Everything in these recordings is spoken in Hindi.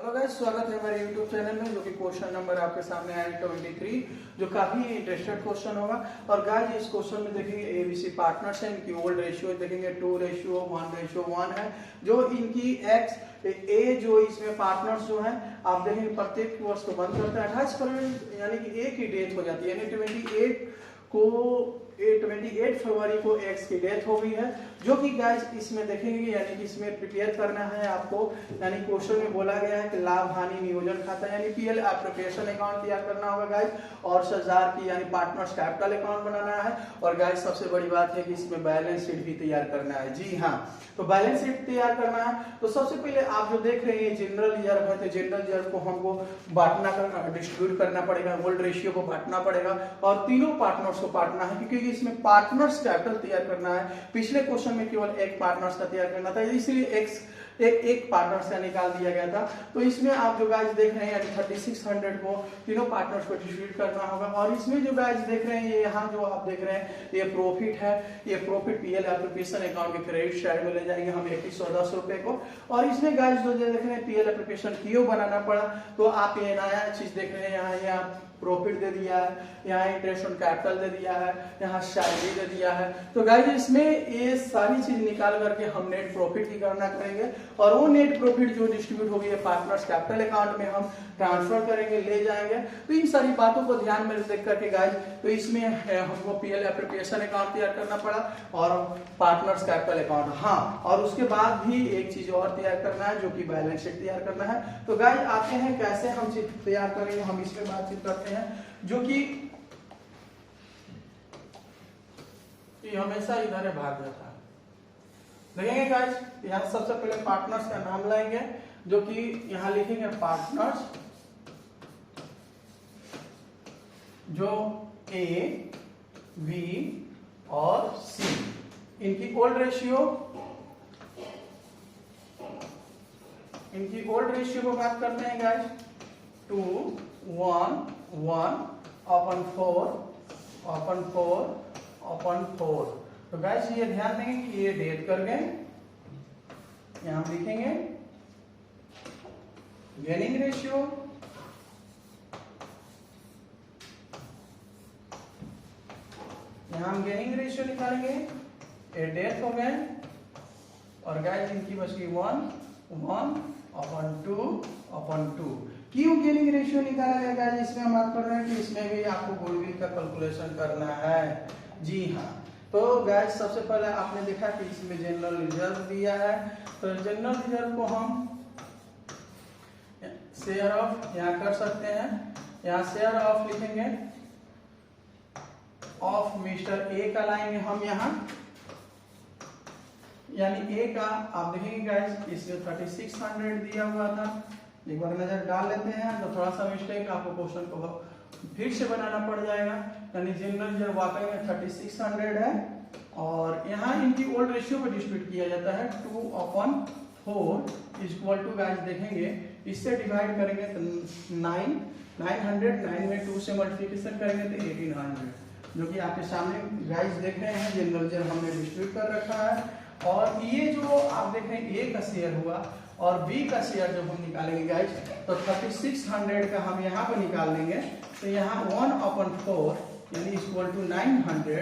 हेलो गाइस, स्वागत है हमारे YouTube चैनल में। जो कि क्वेश्चन नंबर आपके सामने आया 23, जो काफी इंटरेस्टेड क्वेश्चन होगा। और गाइस इस क्वेश्चन में देखेंगे एबीसी पार्टनर्स है, इनकी ओल्ड रेशियो देखेंगे 2:1:1 है। जो इनकी एक्स ए जो इसमें पार्टनर्स जो है आप देखेंगे प्रत्येक वर्ष को बंद करते हैं 28 फरवरी, यानी कि एक ही डेथ हो जाती है, यानी 28 फरवरी को एक्स की डेथ हो गई है। जो कि गाइस इसमें देखेंगे, यानी कि इसमें प्रिपेयर करना है आपको, यानी क्वेश्चन में बोला गया है कि लाभ हानि नियोजन खाता यानी पीएल एप्रोप्रिएशन अकाउंट तैयार करना होगा गाइस, और सरजार की यानी पार्टनर्स कैपिटल अकाउंट बनाना है। और गाइस सबसे बड़ी बात है कि इसमें बैलेंस शीट भी तैयार करना है। जी हाँ, तो बैलेंस शीट तैयार करना है। तो सबसे पहले आप जो देख रहे हैं जनरल रिजर्व है, तो जनरल रिजर्व को हमको बांटना करना, डिस्ट्रीब्यूट करना पड़ेगा, ओल्ड रेशियो को बांटना पड़ेगा और तीनों पार्टनर्स को बांटना है, क्योंकि इसमें पार्टनर्स कैपिटल तैयार करना है। पिछले क्वेश्चन में केवल एक पार्टनर्स का तैयार करना था, इसलिए एक पार्टनर से निकाल दिया गया था। तो इसमें आप जो गाइस देख रहे हैं 3600 को तीनों पार्टनर्स को डिस्ट्रीब्यूट करना होगा। और इसमें जो गाइस देख रहे हैं, ये यहाँ जो आप देख रहे हैं ये प्रॉफिट है, ये प्रॉफिट पीएल एप्रोप्रिएशन अकाउंट के क्रेडिट साइड में ले जाएंगे हम 3110 रुपए को। और इसमें गाइस जो देख रहे हैं पीएल एप्रोप्रिएशन क्यों बनाना पड़ा, तो आप ये नया चीज देख रहे हैं, यहाँ प्रॉफिट दे दिया है, यहाँ इंटरेस्ट ऑन कैपिटल दे दिया है, यहाँ सैलरी दे दिया है। तो गाइस इसमें ये सारी चीज निकाल करके हम नेट प्रॉफिट की गणना करेंगे और वो नेट प्रॉफिट जो डिस्ट्रीब्यूट होगी पार्टनर्स कैपिटल अकाउंट में हम ट्रांसफर करेंगे, ले जाएंगे। तो इन सारी बातों को ध्यान में देख करके गाइस, तो इसमें हमको पीएल एप्रोप्रिएशन अकाउंट तैयार करना पड़ा और पार्टनर्स कैपिटल अकाउंट। हाँ, और उसके बाद भी एक चीज और तैयार करना है, जो कि बैलेंस शीट तैयार करना है। तो गाइस आते हैं कैसे हम चीज तैयार करेंगे, हम इसमें बातचीत करते हैं। जो कि हमेशा इधर भाग जाता है। देखेंगे गाइस, यहाँ सबसे पहले पार्टनर्स का नाम लाएंगे, जो कि यहाँ लिखेंगे पार्टनर्स, जो ए, बी और सी, इनकी ओल्ड रेशियो को बात करते हैं गाइस 2:1:4:4:4। तो गाइस ये ध्यान देंगे कि ये डेट कर गए, यहां हम लिखेंगे गेनिंग रेशियो, यहां हम गेनिंग रेशियो निकालेंगे, ये डेथ हो गए। और गाइस इनकी बच गई 1:2:2। क्यों गेनिंग रेशियो निकाला गया गाइस, इसमें हम बात कर रहे हैं कि इसमें भी आपको गुडविल का कैलकुलेशन करना है। जी हाँ, तो गाइस सबसे पहले आपने देखा कि इसमें जनरल रिजर्व दिया है, तो जनरल रिजर्व को हम शेयर ऑफ यहाँ कर सकते हैं, यहाँ शेयर ऑफ लिखेंगे, ऑफ मिस्टर ए का लाएंगे हम यहाँ, यानी ए का आप देखेंगे गाइस इसमें 3600 दिया हुआ था। एक बार नजर डाल लेते हैं, तो थोड़ा सा मिस्टेक आपको क्वेश्चन को फिर से बनाना पड़ जाएगा। यानी जनरल रिजर्व वाकई में 3600 है और यहाँ इनकी ओल्ड रेशियो पे डिस्ट्रीब्यूट किया जाता है 2/4 इक्वल टू गाइस देखेंगे, इससे डिवाइड करेंगे तो 900 में 2 से मल्टीप्लिकेशन करेंगे तो 1800, जो कि आपके सामने गाइस देख रहे हैं जनरल रिजर्व हमने डिस्ट्रीब्यूट कर रखा है। और ये जो आप देख रहे हैं ए का शेयर हुआ और बी का शेयर जब हम निकालेंगे गाइस, तो 3600 का हम यहाँ पर निकाल लेंगे, तो यहाँ 1/4 यानी इक्वल टू 900।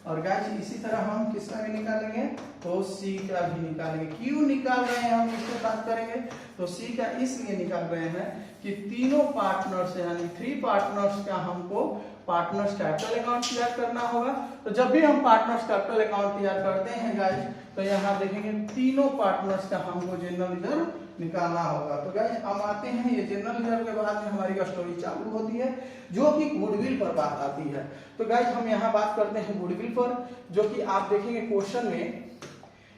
और गाइस इसी तरह हम किसका भी निकालेंगे, तो सी का भी निकालेंगे। क्यों निकाल रहे हैं हम इससे बात करेंगे, तो सी का इसलिए निकाल रहे हैं कि तीनों पार्टनर्स यानी 3 पार्टनर्स का हमको पार्टनर्स कैपिटल अकाउंट तैयार करना होगा। तो जब भी हम पार्टनर्स कैपिटल अकाउंट तैयार करते हैं गाइस, तो यहाँ देखेंगे तीनों पार्टनर्स का हमको जनरल रिजर्व निकालना होगा। तो गाइस हम आते हैं, ये जनरल रिजर्व के बाद में हमारी स्टोरी चालू होती है, जो कि गुडविल पर बात आती है। तो गाइस हम यहाँ बात करते हैं गुडविल पर, जो कि आप देखेंगे क्वेश्चन में,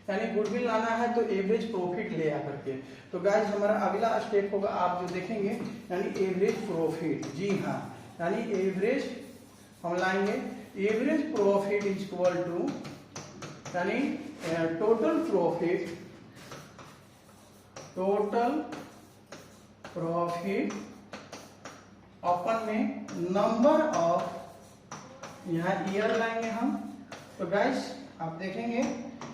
यानी गुडविल लाना है तो एवरेज प्रॉफिट ले आकर के। तो गाइस हमारा अगला स्टेप होगा, आप जो देखेंगे यानी एवरेज प्रॉफिट। जी हाँ, यानी एवरेज हम लाएंगे, average profit is equal to यानी टोटल प्रॉफिट अपन में नंबर ऑफ, यहाँ ईयर लाएंगे हम। तो गाइस आप देखेंगे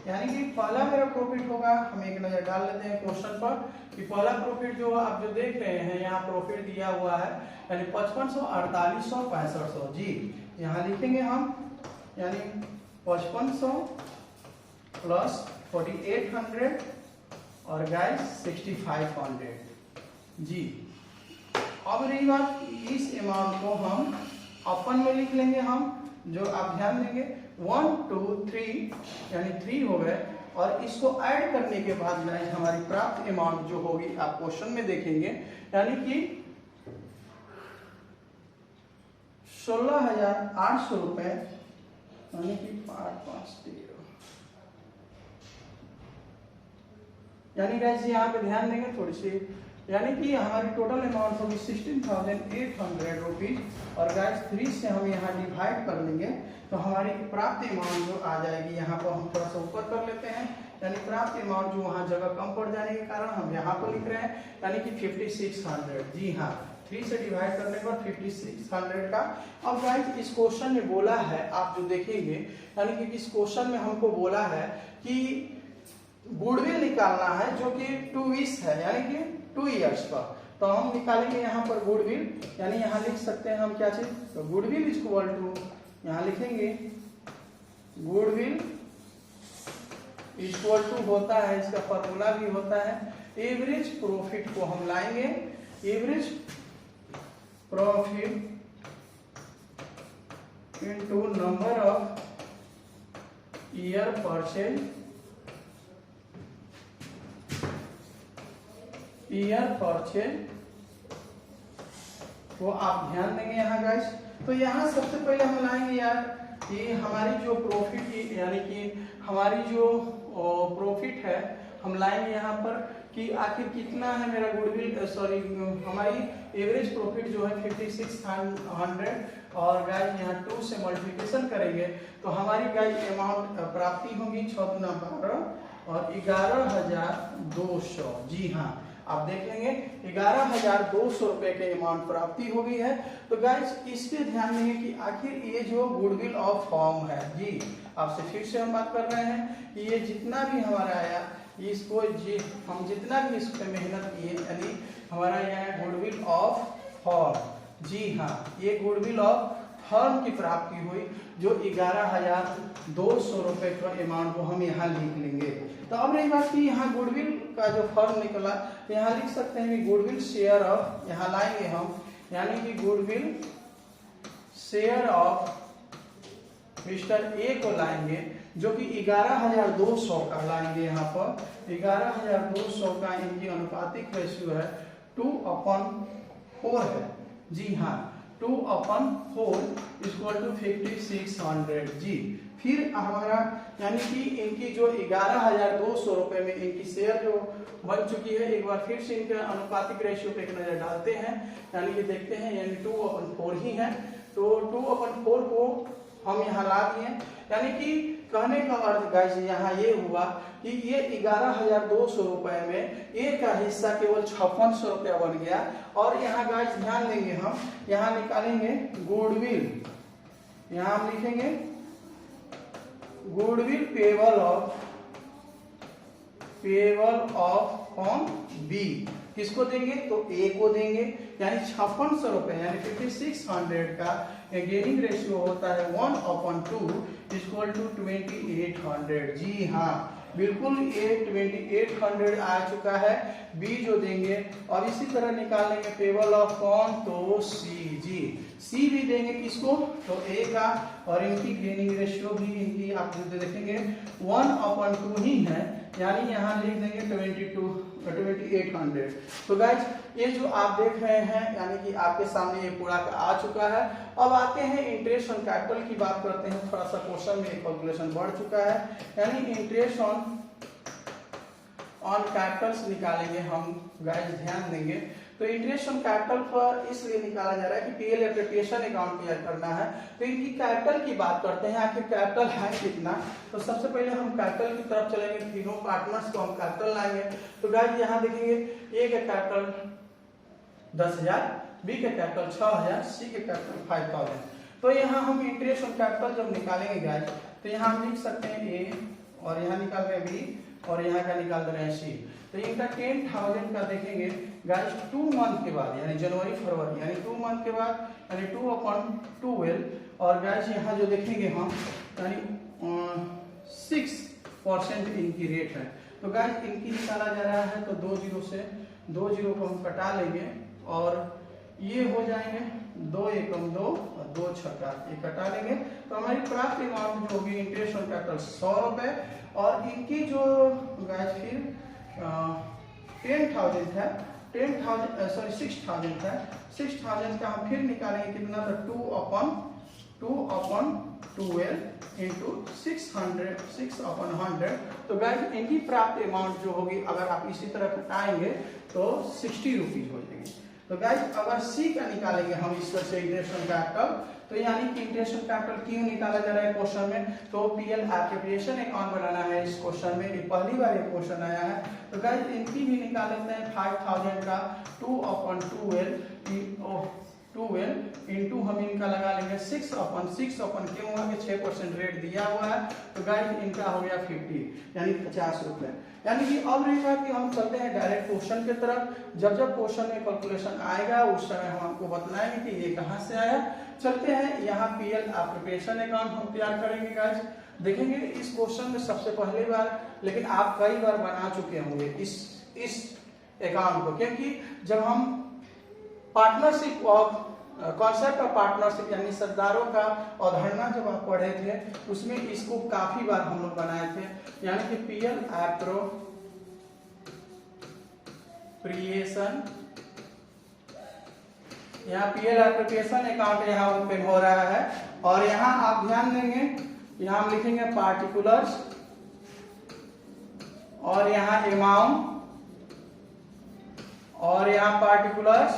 यानी कि पहला मेरा प्रॉफिट होगा, हम एक नजर डाल लेते हैं क्वेश्चन पर कि पहला प्रॉफिट जो आप जो देख रहे हैं यहाँ प्रॉफिट दिया हुआ है यानी 5500, 4800, 6500 जी। यहाँ लिखेंगे हम यानी 5500 प्लस 4800 और गाइस 6500 जी। अब रही बात, इस अमाउंट को हम अपन में लिख लेंगे हम, जो आप ध्यान देंगे 1 2 3 यानी 3 हो गए, और इसको ऐड करने के बाद गाइस हमारी प्राप्त अमाउंट जो होगी आप क्वेश्चन में देखेंगे यानी कि 16,800 रुपए यानी कि 550 यानी गाइस यहाँ पे ध्यान देंगे थोड़ी सी, यानी कि हमारी टोटल अमाउंट होगी 16,800 रुपीज, और गाइस 3 से हम यहाँ डिवाइड कर लेंगे तो हमारी प्राप्त अमाउंट जो आ जाएगी, यहाँ पर हम थोड़ा सा ऊपर कर लेते हैं, यानी प्राप्त अमाउंट जो वहाँ जगह कम पड़ जाने के कारण हम यहाँ पर लिख रहे हैं यानी कि 5600 जी हाँ, 3 से डिवाइड करने पर 5600 का। अब गाइस इस क्वेश्चन में बोला है, आप जो देखेंगे यानी कि इस क्वेश्चन में हमको बोला है कि गुडविल निकालना है जो कि 2 ईयर्स है यानी कि 2 ईयर्स का, तो हम निकालेंगे यहाँ पर गुडविल, यानी यहाँ लिख सकते हैं हम क्या चीज, तो गुडविल इक्वल टू यहाँ लिखेंगे गुडविल इक्वल टू होता है, इसका फॉर्मूला भी होता है एवरेज प्रॉफिट को हम लाएंगे, average profit into number of year purchase, year purchase वो आप ध्यान देंगे यहाँ गाइस। तो यहाँ सबसे पहले हम लाएंगे यार कि हमारी जो प्रॉफिट की यानी कि हमारी जो प्रॉफिट है हम लाएंगे यहाँ पर कि आखिर कितना है मेरा गुडविल, सॉरी हमारी एवरेज प्रॉफिट जो है 5600, और गाइस यहाँ 2 से मल्टीप्लिकेशन करेंगे तो हमारी गाइस अमाउंट प्राप्ति होगी 6 गुना 12 और 11,200 जी हाँ, आप देख लेंगे 11,200 रुपए के अमाउंट प्राप्ति हो गई है। तो गाइस इस पे ध्यान देंगे कि आखिर ये जो गुडविल ऑफ फॉर्म है जी, आपसे फिर से हम बात कर रहे हैं कि ये जितना भी हमारा आया इसको जी हम जितना भी इस पे मेहनत किए यानी हमारा यहाँ गुडविल ऑफ फॉर्म जी हाँ, ये गुडविल ऑफ फर्म की प्राप्ति हुई जो 11,200 रुपए का अमाउंट को हम यहाँ लिख लेंगे। तो अब रही बात कि यहाँ गुडविल का जो फर्म निकला तो यहाँ लिख सकते हैं कि गुडविल शेयर ऑफ, यहाँ लाएंगे हम यानी कि goodwill share of mister A को लाएंगे जो कि 11,200 का लाएंगे, यहाँ पर 11,200 का इनकी अनुपातिक रेशियो है 2/4 है जी हाँ, 2/4 इक्वल टू 5600 जी। फिर हमारा यानी कि इनकी जो 11,200 रुपए में इनकी शेयर जो बन चुकी है, एक बार फिर से इनके अनुपातिक रेशियो पे एक नजर डालते हैं यानी कि देखते हैं यानी 2/4 ही है, तो 2/4 को हम यहाँ ला दिए, यानी कि कहने का अर्थ गाइस यहाँ ये हुआ कि ये 11,200 रुपए में ए का हिस्सा केवल 5600 रुपया बन गया। और यहाँ गाइस ध्यान देंगे हम यहाँ निकालेंगे गुडविल, यहाँ हम लिखेंगे गुडविल पेबल ऑफ कौन बी, किसको देंगे तो ए को देंगे, यानी 5600 रुपए यानी 5600 का गेनिंग रेशियो होता है 1/2 इक्वल टू 2800 जी हाँ, बिल्कुल ये 2800 आ चुका है, बी जो देंगे और इसी तरह निकाल लेंगे पेबल ऑफ कौन तो सी जी, सी भी देंगे किसको तो ए का, और इनकी गेनिंग रेशियो भी इनकी आप जो देखेंगे 1/2 ही है, यानी यहाँ लिख देंगे 2800। तो गाइज ये जो आप देख रहे हैं यानी कि आपके सामने ये पूरा आ चुका है। अब आते हैं इंटरेस्ट ऑन कैपिटल की बात करते हैं, थोड़ा सा क्वेश्चन में कैलकुलेशन बढ़ चुका है, यानी इंटरेस्ट ऑन कैपिटल्स निकालेंगे हम गाइज, ध्यान देंगे। तो इंटरेस्ट ऑन कैपिटल पर इसलिए निकाला जा रहा है कि पीएल एप्रिसिएशन अकाउंट क्लियर करना है, तो इनकी कैपिटल की बात करते हैं, आखिर कैपिटल है कितना। तो सबसे पहले हम कैपिटल की तरफ चलेंगे, तीनों पार्टनर्स को हम कैपिटल लाएंगे। तो गाइस यहाँ देखेंगे ए का कैपिटल 10,000, बी का कैपिटल 6,000, सी के कैपिटल 5,000। तो यहाँ हम इंटरेस्ट ऑन कैपिटल जब निकालेंगे गाइस तो यहाँ हम लिख सकते हैं ए और यहाँ निकाल रहे हैं बी और यहाँ का निकाल रहे हैं सी। तो इनका 10,000 का देखेंगे गाइस 2 मंथ के बाद यानी जनवरी फरवरी यानी 2 मंथ के बाद यानी 2/12 और गाइस यहाँ जो देखेंगे हम यानी 6% इनकी रेट है। तो गाइस इनकी निकाला जा रहा है तो 2 जीरो से 2 जीरो को हम कटा लेंगे और ये हो जाएंगे 2 एकम 2 और 2 छक्का ये कटा लेंगे। तो हमारी प्राप्त अमाउंट जो होगी इंटरेस्ट ऑन कैपिटल 100 रुपए और इनकी जो गाइस फिर 10,000 है 6,000 है 6,000 का हम फिर निकालेंगे कितना तो 2/12 इंटू 6/100। तो गाइस इनकी प्राप्त अमाउंट जो होगी अगर आप इसी तरह घटाएंगे तो 60 रुपीज हो जाएगी। तो गाइस अगर सी का निकालेंगे हम इस तरह से इंटरेस्ट ऑन कैपिटल तो यानी कि इंटरेस्ट ऑन कैपिटल क्यों निकाला जा रहा है क्वेश्चन में तो पीएल एप्रोप्रिएशन अकाउंट बनाना है इस क्वेश्चन में। ये पहली बार ये क्वेश्चन आया है। तो गाइस इनकी भी निकाल लेते हैं 5,000 का 2/12 इंटू हम इनका लगा लेंगे 6/6 क्यों हुआ कि 6% रेट दिया हुआ है। तो गाइस इनका हो गया 50 यानी 50 रुपए। यानी कि अब रही बात कि हम चलते हैं डायरेक्ट क्वेश्चन की तरफ। जब क्वेश्चन में कैलकुलेशन आएगा उस समय हम आपको बतलाएंगे कि ये कहां से आया। चलते हैं यहाँ पीएल एप्रोप्रिएशन अकाउंट हम तैयार करेंगे गाइस। देखेंगे इस क्वेश्चन में सबसे पहली बार लेकिन आप कई बार बना चुके होंगे इस अकाउंट को क्योंकि जब हम partnership of concept of partnership यानी सरदारों का अवधारणा जब आप पढ़े थे उसमें इसको काफी बार हम लोग बनाए थे। यानी कि पीएल एप्रोप्रिएशन यहाँ पीएल एप्रोप्रिएशन अकाउंट यहाँ ओपन हो रहा है और यहाँ आप ध्यान देंगे यहाँ हम लिखेंगे पार्टिकुलर्स और यहाँ अमाउंट और यहाँ पार्टिकुलर्स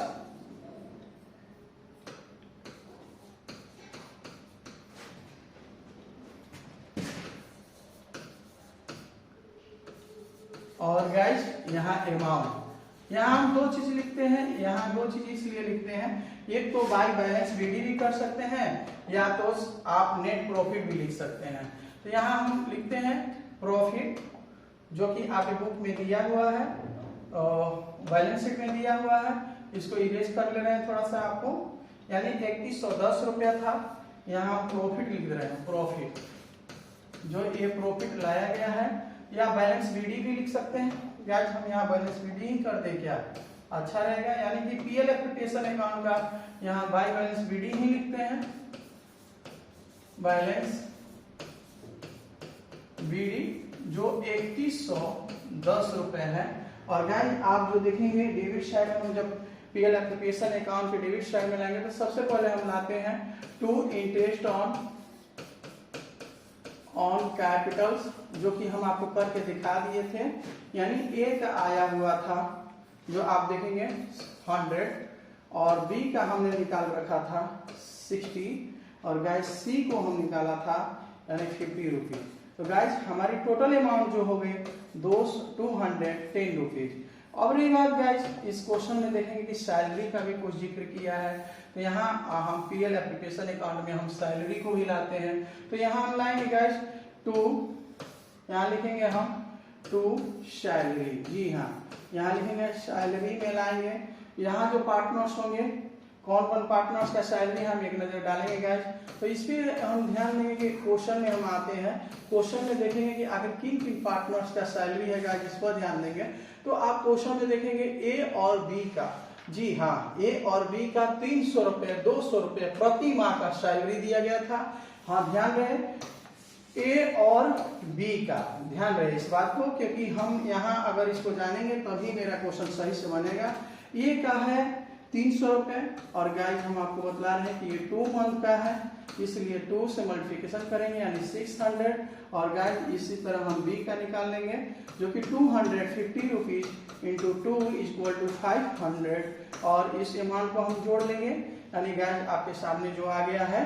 और गाइस यहाँ अमाउंट। यहाँ हम 2 चीज लिखते हैं। यहाँ 2 चीज इसलिए लिखते हैं एक तो बाय बैलेंस बीडी भी कर सकते हैं या तो आप नेट प्रॉफिट भी लिख सकते हैं। तो यहाँ हम लिखते हैं प्रॉफिट जो कि आपके बुक में दिया हुआ है बैलेंस शीट में दिया हुआ है। इसको इरेज कर ले रहे हैं थोड़ा सा आपको यानी 3110 रुपया था। यहाँ प्रॉफिट लिख रहे हैं प्रॉफिट जो ये प्रॉफिट लाया गया है या बैलेंस बीडी भी लिख सकते हैं। गाइस हम यहाँ बैलेंस बीडी ही कर दे क्या अच्छा रहेगा। यानी कि पीएल एप्रोप्रिएशन अकाउंट का यहाँ बाय बैलेंस बीडी ही लिखते हैं बैलेंस बीडी जो 3110 रुपए है। और गाइस आप जो देखेंगे डेबिट साइड में हम जब पीएल एप्रोप्रिएशन अकाउंट के डेबिट साइड में लाएंगे तो सबसे पहले हम लाते हैं टू इंटरेस्ट ऑन कैपिटल्स जो कि हम आपको करके दिखा दिए थे। यानी ए का आया हुआ था जो आप देखेंगे 100 और बी का हमने निकाल रखा था 60 और गाइस सी को हम निकाला था यानी 50 रुपीज। तो गाइस हमारी टोटल अमाउंट जो हो गई 210 रुपीज। अब रही बात गाइस इस क्वेश्चन में देखेंगे कि सैलरी का भी कुछ जिक्र किया है। तो यहाँ हम पीएल एप्लीकेशन अकाउंट में हम सैलरी को भी लाते हैं। तो यहाँ हम लाएंगे गाइस टू यहाँ लिखेंगे हम टू सैलरी। जी हाँ यहाँ लिखेंगे सैलरी में लाएंगे। यहाँ जो पार्टनर्स होंगे कौन कौन पार्टनर्स का सैलरी हम एक नजर डालेंगे गाइस। तो इस पे हम ध्यान देंगे कि क्वेश्चन में हम आते हैं क्वेश्चन में देखेंगे कि आखिर किन किन पार्टनर्स का सैलरी है गाइस इस पर ध्यान देंगे। तो आप क्वेश्चन में देखेंगे ए और बी का जी हाँ ए और बी का 300 रुपए 200 रुपए प्रति माह का सैलरी दिया गया था। हाँ ध्यान रहे ए और बी का ध्यान रहे इस बात को क्योंकि हम यहाँ अगर इसको जानेंगे तभी मेरा क्वेश्चन सही से बनेगा। ए का है 300 रुपए और गाइस हम आपको बतला रहे हैं कि ये 2 मंथ का है इसलिए 2 से मल्टीप्लिकेशन करेंगे यानी 600 और गाइस इसी तरह हम बी का निकाल लेंगे जो कि 250 रुपीज इंटू 2 इक्वल टू 500 और इस अमाउंट को हम जोड़ लेंगे यानी गाइस आपके सामने जो आ गया है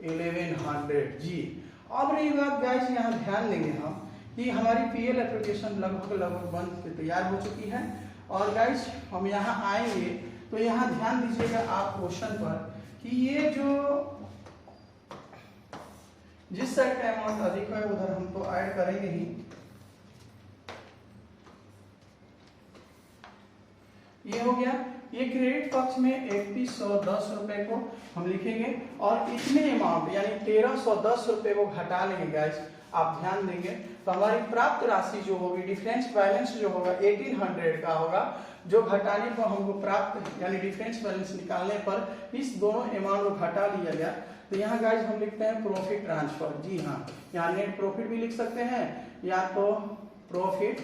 1100 जी। अब रही बात गाइस यहाँ ध्यान देंगे हम कि हमारी पीएल एप्लीकेशन लगभग बन के तैयार हो चुकी है और गाइस हम यहाँ आएंगे तो यहाँ ध्यान दीजिएगा आप क्वेश्चन पर कि ये जो जिस साइड का अमाउंट अधिक है उधर हम तो ऐड करेंगे ही। ये हो गया। ये क्रेडिट पक्ष में 3110 रुपए को हम लिखेंगे और इतने अमाउंट यानी 1310 रुपए को घटा लेंगे गाइस। आप ध्यान देंगे तो हमारी प्राप्त राशि जो होगी, डिफरेंस बैलेंस जो होगा 1800 का होगा, जो घटाने पर हमको प्राप्त यानी डिफरेंस बैलेंस निकालने पर इस दोनों अमाउंट को घटा लिया गया। तो यहाँ गाइस हम लिखते हैं प्रॉफिट ट्रांसफर। जी हाँ, यहाँ नेट प्रॉफिट भी लिख सकते हैं या तो प्रॉफिट,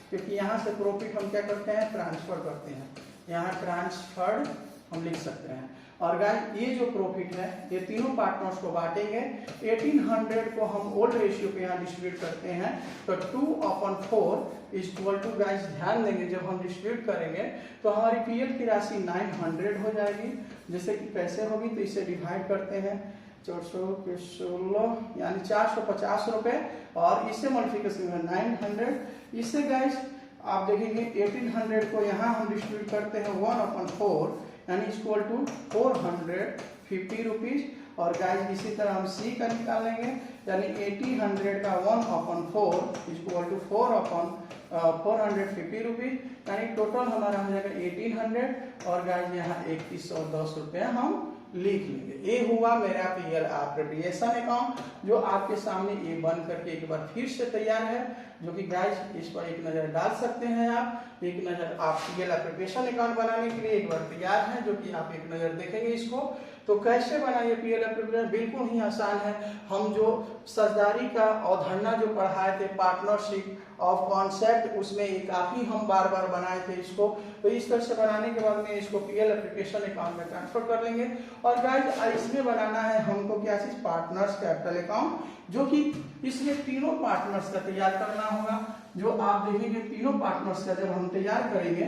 क्योंकि यहाँ से प्रॉफिट हम क्या करते हैं, ट्रांसफर करते हैं, यहाँ ट्रांसफर्ड हम लिख सकते हैं। और गाइस ये जो प्रॉफिट है ये तीनों पार्टनर्स को बांटेंगे। 1800 को हम ओल्ड रेशियो पे यहाँ डिस्ट्रीब्यूट करते हैं, तो 2/4 इज इक्वल टू, गाइस ध्यान देंगे जब हम डिस्ट्रीब्यूट करेंगे तो हमारी पीएल की राशि 900 हो जाएगी। जैसे कि कैसे होगी तो इसे डिवाइड करते हैं 400 के 16 यानी 450 रुपए और इससे मल्टीप्लिकेशन में 900। इससे गाइस आप देखेंगे 1800 को यहाँ हम डिस्ट्रीब्यूट करते हैं 1/4 यानी इक्वल टू 450 रुपीज। और गाइस इसी तरह हम सी का निकालेंगे यानी 1800 का 1/4 इक्वल टू 450 रुपीज, यानी टोटल हमारा हो जाएगा 1800 और गाइस यहाँ 3110 रुपये हम लिख लेंगे। ये हुआ मेरा पीएल एप्रोप्रिएशन अकाउंट जो आपके सामने ये बन करके एक बार फिर से तैयार है, जो कि गाइस इस पर एक नजर डाल सकते हैं। आप एक नजर आप पीएल एप्रोप्रिएशन अकाउंट बनाने के लिए एक बार तैयार है, जो कि आप एक नजर देखेंगे इसको। तो कैसे बनाइए पीएल एप्रोप्रिएशन, बिल्कुल ही आसान है। हम जो साझेदारी का अवधारणा जो पढ़ाए थे, पार्टनरशिप ऑफ कॉन्सेप्ट, उसमें ये काफी हम बार बार बनाए थे इसको। तो इस तरह से बनाने के बाद में इसको पीएल एप्लीकेशन अकाउंट में ट्रांसफर कर लेंगे। और गाइस इसमें बनाना है हमको क्या चीज, पार्टनर्स कैपिटल अकाउंट, जो कि इसमें तीनों पार्टनर्स का तैयार करना होगा। जो आप देखेंगे तीनों पार्टनर्स का जब हम तैयार करेंगे,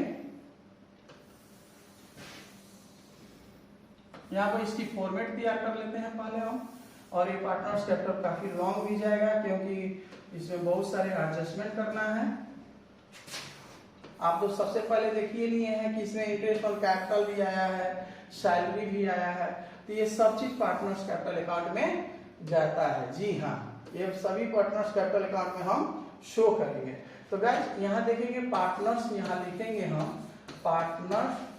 यहाँ पर इसकी फॉर्मेट तैयार कर लेते हैं पहले हम। और ये पार्टनर्स कैपिटल काफी लॉन्ग भी जाएगा क्योंकि इसमें बहुत सारे एडजस्टमेंट करना है। आप तो सबसे पहले देखिए लिए हैं कि इसमें इंटरेस्ट ऑन कैपिटल भी आया है, सैलरी भी आया है, तो ये सब चीज पार्टनर्स कैपिटल अकाउंट में जाता है। जी हाँ, ये सभी पार्टनर्स कैपिटल अकाउंट में हम शो करेंगे। तो गाइस यहाँ देखेंगे पार्टनर्स, यहाँ लिखेंगे हम पार्टनर्स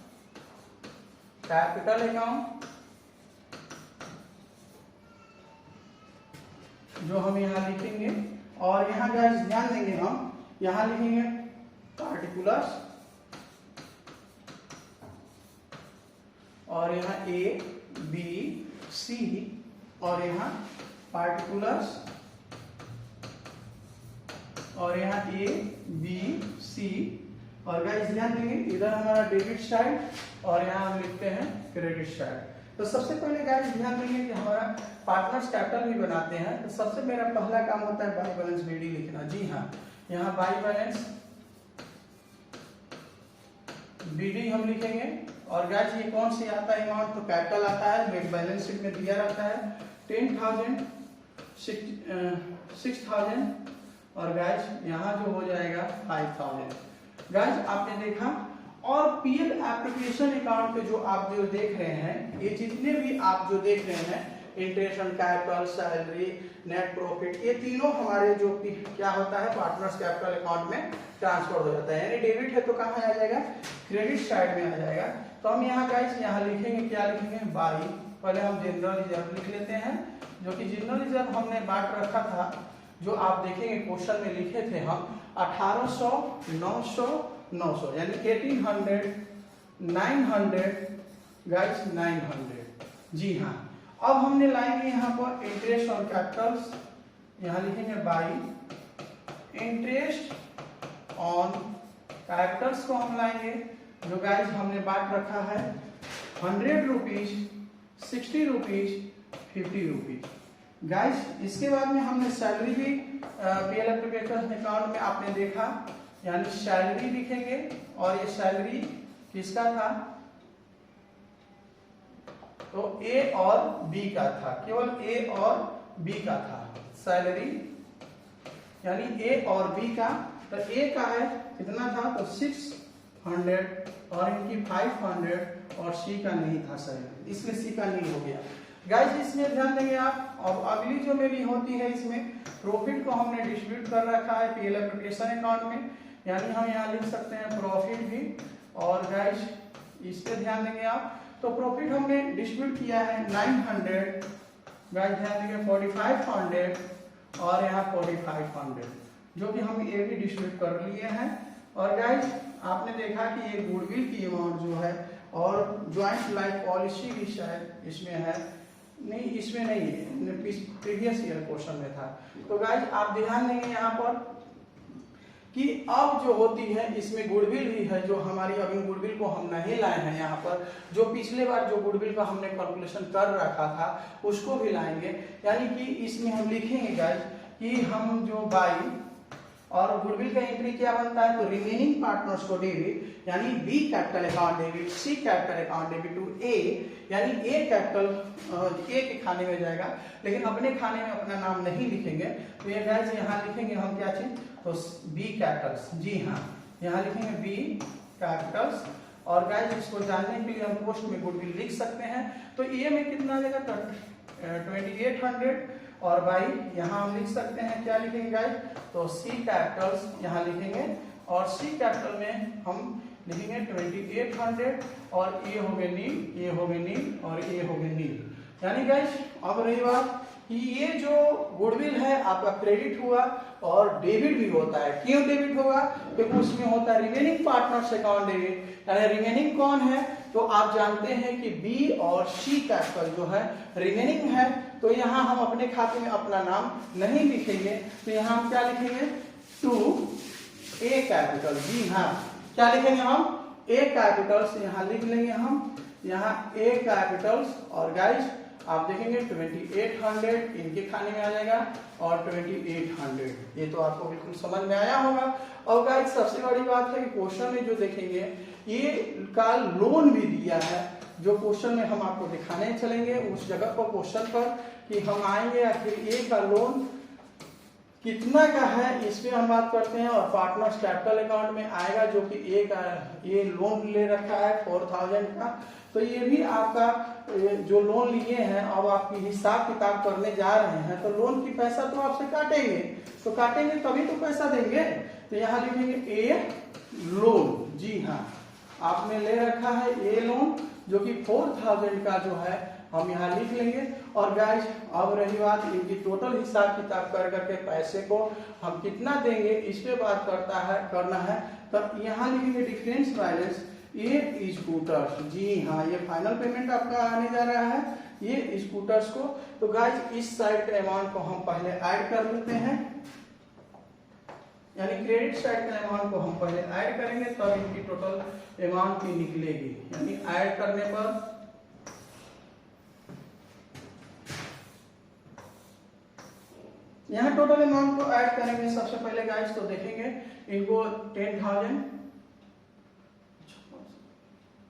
कैपिटल अकाउंट, जो हम यहाँ लिखेंगे। और यहाँ गाइस ध्यान देंगे हम यहाँ लिखेंगे पार्टिकुलर्स, और यहाँ ए बी सी, और यहाँ पार्टिकुलर्स, और यहाँ ए बी सी। और गाइस ध्यान देंगे इधर हमारा डेबिट साइड और यहाँ हम लिखते हैं क्रेडिट साइड। तो सबसे पहले गाइस ध्यान देंगे कि हमारा पार्टनर्स कैपिटल भी बनाते हैं। तो सबसे मेरा पहला काम होता है बाई बैलेंस बीडी लिखना। जी हाँ, यहाँ बाई बैलेंस बीडी हम लिखेंगे। और गाइस ये कौन सी आता है अमाउंट, तो कैपिटल आता है जो एक बैलेंस शीट में दिया रहता है 10,000 6,000 और गाइस यहाँ जो हो जाएगा 5,000। गाइस आपने देखा। और पीएल एप्लीकेशन अकाउंट पे जो आप जो देख रहे हैं, ये जितने भी आप जो देख रहे हैं, interest on capital, salary, net profit, ये तीनों हमारे जो क्या होता है पार्टनर्स कैपिटल अकाउंट में ट्रांसफर हो जाता है। यानी डेबिट है तो कहाँ आ जाएगा, क्रेडिट साइड में आ जाएगा। तो हम यहाँ गाइस यहाँ लिखेंगे, क्या लिखेंगे, बाई, पहले हम जनरल रिजर्व लिख लेते हैं, जो कि जनरल रिजर्व हमने बांट रखा था, जो आप देखेंगे क्वेश्चन में लिखे थे हम 1800, 900, 900 यानी 1800, 900 गाइस 900। जी हाँ, अब हमने लाएंगे यहाँ पर इंटरेस्ट ऑन कैपिटल्स, यहाँ लिखेंगे बाई इंटरेस्ट ऑन कैपिटल्स को हम लाएंगे, जो गाइस हमने बांट रखा है 100 रुपीज, 60 रुपीज, 50 रुपीज। गाइस इसके बाद में हमने सैलरी भी पीएल एप्लीकेशन अकाउंट में आपने देखा, यानी सैलरी लिखेंगे। और ये सैलरी किसका था, तो ए और बी का था, केवल ए और बी का था सैलरी, यानी ए और बी का। तो ए का है कितना था, तो 600 और इनकी 500 और सी का नहीं था सैलरी, इसलिए सी का नहीं हो गया। गाइस इसमें ध्यान देंगे आप। अब अगली जो मेरी होती है, इसमें प्रॉफिट को हमने डिस्ट्रीब्यूट कर रखा है पीएल एप्लीकेशन अकाउंट में, यानी हम यहाँ लिख सकते हैं प्रॉफिट भी। और गाइस इस पे ध्यान देंगे आप, तो प्रॉफिट हमने डिस्ट्रीब्यूट किया है 900, गाइस ध्यान देंगे 4500 और यहाँ 4500, जो कि हम ये भी डिस्ट्रीब्यूट कर लिए हैं। और गाइस आपने देखा कि ये गुडविल की अमाउंट जो है और ज्वाइंट लाइफ पॉलिसी भी शायद इसमें है, नहीं इसमें नहीं है, प्रीवियस ईयर क्वेश्चन में था। तो गाइस आप ध्यान देंगे यहाँ पर कि अब जो होती है इसमें गुडविल भी है, जो हमारी अभी गुडविल को हम नहीं लाए हैं यहाँ पर, जो पिछले बार जो गुडविल का हमने कैलकुलेशन कर रखा था उसको भी लाएंगे। यानी कि इसमें हम लिखेंगे गाइस कि हम जो बाई और गुडविल का एंट्री क्या बनता है, तो रिमेनिंग पार्टनर्स को डेबिट, यानी B capital account debit, C capital account debit to A, यानी ए कैपिटल ए के खाने में जाएगा, लेकिन अपने खाने में अपना नाम नहीं लिखेंगे। तो ये गाइस यहाँ लिखेंगे हम क्या चीज, तो बी कैपिटल्स, जी हाँ यहाँ लिखेंगे बी कैपिटल्स। और गाइस इसको जानने के लिए हम पोस्ट में गुडविल लिख सकते हैं। तो ए में कितना आ जाएगा 2800, और बाई यहाँ हम लिख सकते हैं क्या लिखेंगे गाइस, तो सी कैपिटल्स यहाँ लिखेंगे, और सी कैपिटल में हम लिखेंगे 2800, और ए हो गए नील, ए हो गए नील, और ए हो गए नील। यानी गाइस अब रही बात कि ये जो गुडविल है आपका क्रेडिट हुआ और डेबिट भी होता है। क्यों डेबिट होगा, क्योंकि उसमें होता है रिमेनिंग पार्टनर्स अकाउंट डेबिट, यानी रिमेनिंग कौन है, तो आप जानते हैं कि बी और सी कैपिटल जो है रिमेनिंग है। तो यहाँ हम अपने खाते में अपना नाम नहीं लिखेंगे, तो यहाँ हम क्या लिखेंगे, टू ए कैपिटल, जी हाँ क्या लिखेंगे हम, ए कैपिटल्स यहाँ लिख लेंगे हम, यहाँ ए कैपिटल्स। और गाइस आप देखेंगे 2800 इनके खाने में आ जाएगा और 2800, ये तो आपको बिल्कुल समझ में आया होगा। और गाइस सबसे बड़ी बात है कि क्वेश्चन में जो देखेंगे ये का लोन भी दिया है, जो क्वेश्चन में हम आपको दिखाने चलेंगे उस जगह पर क्वेश्चन पर कि हम आएंगे आखिर ए का लोन कितना का है, इस पे हम बात करते हैं। और पार्टनर्स कैपिटल अकाउंट में आएगा जो कि ए का ये लोन ले रखा है 4000 का। तो ये भी आपका जो लोन लिए हैं, अब आपकी हिसाब किताब करने जा रहे हैं, तो लोन की पैसा तो आपसे काटेंगे, तो काटेंगे तभी तो पैसा देंगे। तो यहाँ लिखेंगे ए लोन, जी हाँ आपने ले रखा है ए लोन जो कि 4000 का जो है हम यहाँ लिख लेंगे। और गाइस अब रही बात इनकी टोटल हिसाब किताब कर करके पैसे को हम कितना देंगे इस पे बात करना है। तो यहाँ लिखेंगे डिफरेंस बैलेंस ये स्कूटर्स, जी हाँ ये फाइनल पेमेंट आपका आने जा रहा है ये स्कूटर्स को। तो गाइस इस साइड के अमाउंट को हम पहले ऐड कर लेते हैं, यानी क्रेडिट साइड के अमाउंट को हम पहले ऐड करेंगे तब इनकी टोटल अमाउंट की निकलेगी। यानी ऐड करने पर यहाँ टोटल अमाउंट को ऐड करेंगे सबसे पहले गाइस, तो देखेंगे इनको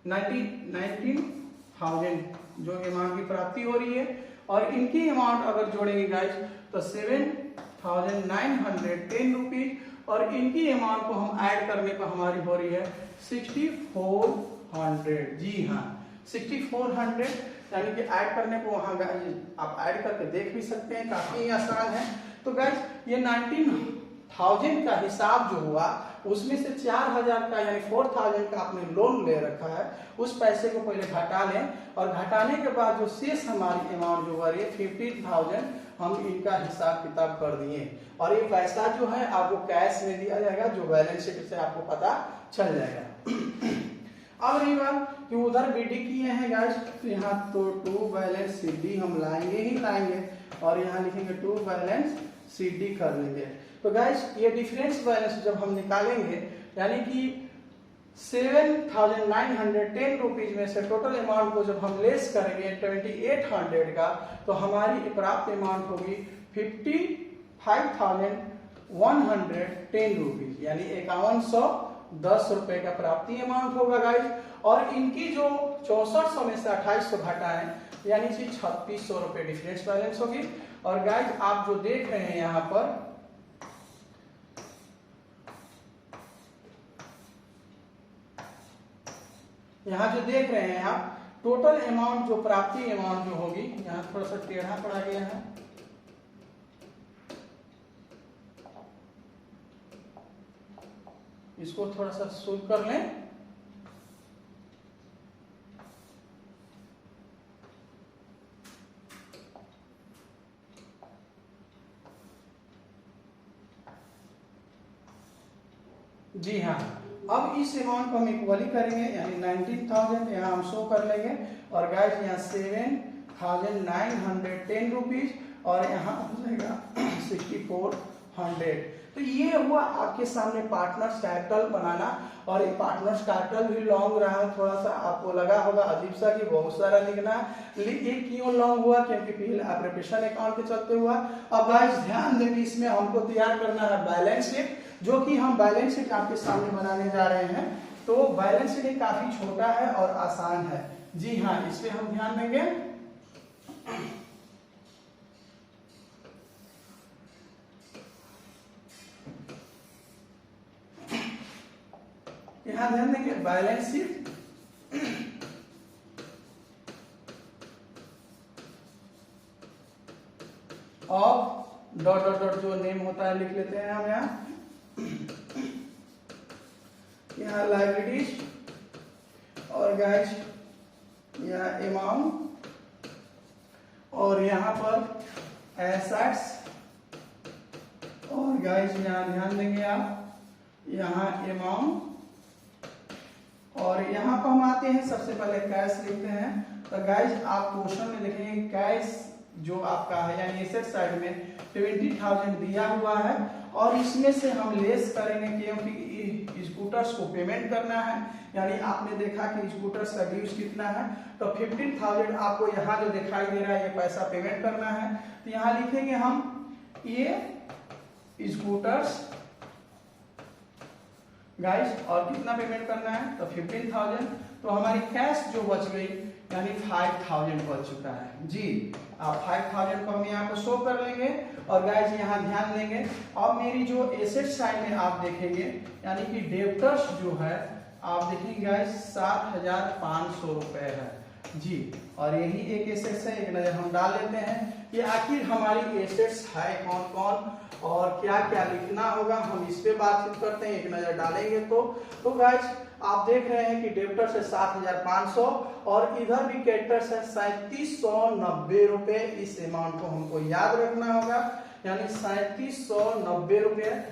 19,000 जो अमाउंट की प्राप्ति हो रही है, और इनकी अमाउंट अगर जोड़ेंगे गाइस तो 7,910 रुपीज, और इनकी अमाउंट को हम ऐड करने पर हमारी हो रही है 6400, जी हाँ 6400। यानी कि ऐड करने को वहां आप ऐड करके देख भी सकते हैं, काफी आसान है। तो गाइस ये 19,000 का हिसाब जो हुआ उसमें से 4000 का यानी 4000 का आपने लोन ले रखा है, उस पैसे को पहले घटा लें, और घटाने के बाद जो शेष हमारी अमाउंट जो है 50,000 हम इनका हिसाब किताब कर दिए, और ये पैसा जो है आपको कैश में दिया जाएगा जो बैलेंस शीट से आपको पता चल जाएगा। अब रही बात कि उधर बीडी किए हैं गाइस, तो यहाँ तो टू बैलेंस सीडी हम लाएंगे ही लाएंगे, और यहाँ लिखेंगे टू बैलेंस सीडी कर लेंगे। तो गाइस ये डिफरेंस बैलेंस जब हम निकालेंगे, यानी कि 7,910 रुपीज में से टोटल अमाउंट को जब हम लेस करेंगे 2800 का, तो हमारी प्राप्त अमाउंट होगी 55,110 रुपीज, यानी 5110 रुपए का प्राप्ति अमाउंट होगा गाइस। और इनकी जो 6400 में से 2800 घटाएं, यानी 3600 रुपए डिफरेंस बैलेंस होगी। और गाइस आप जो देख रहे हैं यहाँ पर, यहाँ जो देख रहे हैं आप टोटल अमाउंट जो प्राप्ति अमाउंट जो होगी, यहाँ थोड़ा सा टेढ़ा पड़ा गया है, इसको थोड़ा सा शुद्ध कर लें। जी हाँ, अब इस अमाउंट को हम इक्वली करेंगे, यानी 19,000 यहाँ हम शो कर लेंगे, और गाइस यहाँ 7,910 रुपीज, और यहाँ हो जाएगा 6,400। तो ये हुआ आपके सामने पार्टनर्स कैपिटल बनाना। और ये पार्टनर्स कैपिटल भी लॉन्ग रहा, थोड़ा सा आपको लगा होगा अजीब सा कि बहुत सारा लिखना है, लेकिन ये क्यों लॉन्ग हुआ, क्योंकि पहले प्रिपरेशन अकाउंट के चलते हुआ। अब गाइस ध्यान देंगे, इसमें हमको तैयार करना है बैलेंस शीट, जो कि हम बैलेंस शीट आपके सामने बनाने जा रहे हैं। तो बैलेंस शीट काफी छोटा है और आसान है। जी हाँ, इसमें हम ध्यान देंगे। यहाँ ध्यान देंगे balance sheet of dot dot dot जो नेम होता है लिख लेते हैं हम यहाँ लायबिलिटीज, और गाइस यहाँ अमाउंट, और यहाँ पर एसेट्स, और गाइस यहाँ ध्यान देंगे आप यहाँ अमाउंट, और यहाँ पर हम आते हैं सबसे पहले कैश लिखते हैं। तो गाइस आप क्वेश्चन में देखेंगे कैश जो आपका है, यानी एसेट साइड में 20,000 दिया हुआ है, और इसमें से हम लेस करेंगे क्योंकि स्कूटर्स को पेमेंट करना है। यानी आपने देखा कि स्कूटर्स का ड्यूज कितना है, तो 15,000 आपको यहाँ जो दिखाई दे रहा है ये पैसा पेमेंट करना है। तो यहाँ लिखेंगे हम ये स्कूटर्स गाइस, और कितना पेमेंट करना है, तो 15,000। तो हमारी कैश जो बच गई यानी 5,000 बच चुका है। जी, आप 5,000 को हम यहाँ पर शो कर लेंगे। और गाइस यहाँ ध्यान देंगे, अब मेरी जो एसेट साइड में आप देखेंगे, यानी कि डेब्टर्स जो है आप देखेंगे गाइस 7,500 रुपए है। जी, और यही एक एसेट्स है, एक नजर हम डाल लेते हैं कि आखिर हमारी एसेट्स है कौन कौन और क्या क्या लिखना होगा, हम इस पे बातचीत करते हैं, एक नजर डालेंगे। तो गाइस आप देख रहे हैं कि डेब्टर्स है 7,500, और इधर भी क्रेडिटर्स है 3,790 रुपए। इस अमाउंट को हमको याद रखना होगा, यानी 3,790 रुपए।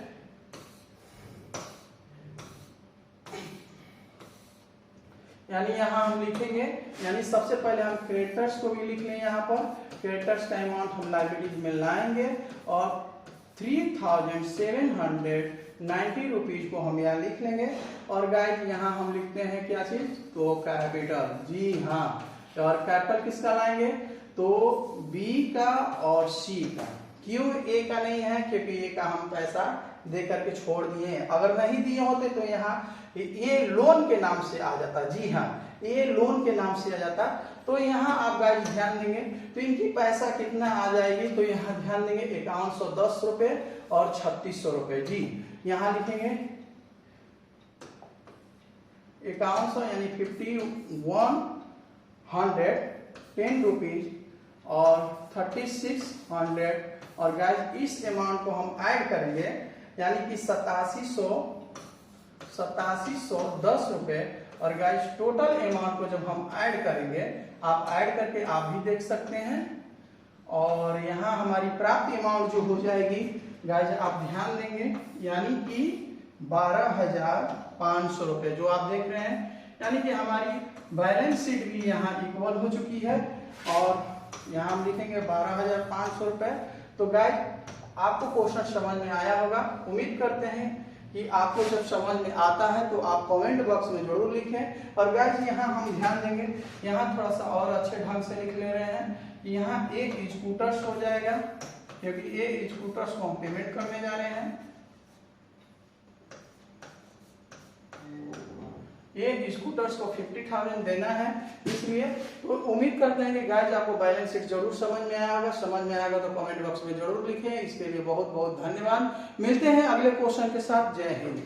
यानी यहाँ हम लिखेंगे, यानी सबसे पहले हम क्रेडिटर्स को भी लिख लें, यहाँ पर क्रेडिटर्स का अमाउंट हम लायबिलिटीज में लाएंगे, और 3,790 रुपीज को हम यहाँ लिख लेंगे। और गाइस यहाँ हम लिखते हैं क्या चीज, तो कैपिटल। जी हाँ, और कैपिटल किसका लाएंगे, तो बी का और सी का। क्यों ए का नहीं है, क्योंकि ए का हम पैसा दे करके छोड़ दिए, अगर नहीं दिए होते तो यहाँ ये लोन के नाम से आ जाता। जी हाँ, ये लोन के नाम से आ जाता। तो यहाँ आप गाइस ध्यान देंगे, तो इनकी पैसा कितना आ जाएगी, तो यहाँ ध्यान देंगे 5110 रुपए और 3600 रुपए। जी, यहाँ लिखेंगे 5100 यानी 5110 रुपीज और 3600। और गाइस इस अमाउंट को हम ऐड करेंगे, यानी कि 8710 रुपए। और गाइस टोटल अमाउंट को जब हम ऐड करेंगे, आप ऐड करके आप भी देख सकते हैं, और यहाँ हमारी प्राप्त अमाउंट जो हो जाएगी गाइस आप ध्यान देंगे, यानी कि 12,500 रुपए जो आप देख रहे हैं। यानी कि हमारी बैलेंस शीट भी यहाँ इक्वल हो चुकी है, और यहाँ हम लिखेंगे 12,500 रुपए। तो गाइस आपको क्वेश्चन समझ में आया होगा, उम्मीद करते हैं कि आपको जब समझ में आता है तो आप कमेंट बॉक्स में जरूर लिखें। और गाइस यहाँ हम ध्यान देंगे, यहाँ थोड़ा सा और अच्छे ढंग से लिख ले रहे हैं कि यहाँ एक स्कूटर्स हो जाएगा, क्योंकि ये स्कूटर्स को हम पेमेंट करने जा रहे हैं। ये स्कूटर्स को 50,000 देना है, इसलिए तो उम्मीद करते हैं कि गाइस आपको बैलेंस शीट जरूर समझ में आया होगा। समझ में आएगा तो कमेंट बॉक्स में जरूर लिखें। इसके लिए बहुत बहुत धन्यवाद। मिलते हैं अगले क्वेश्चन के साथ। जय हिंद।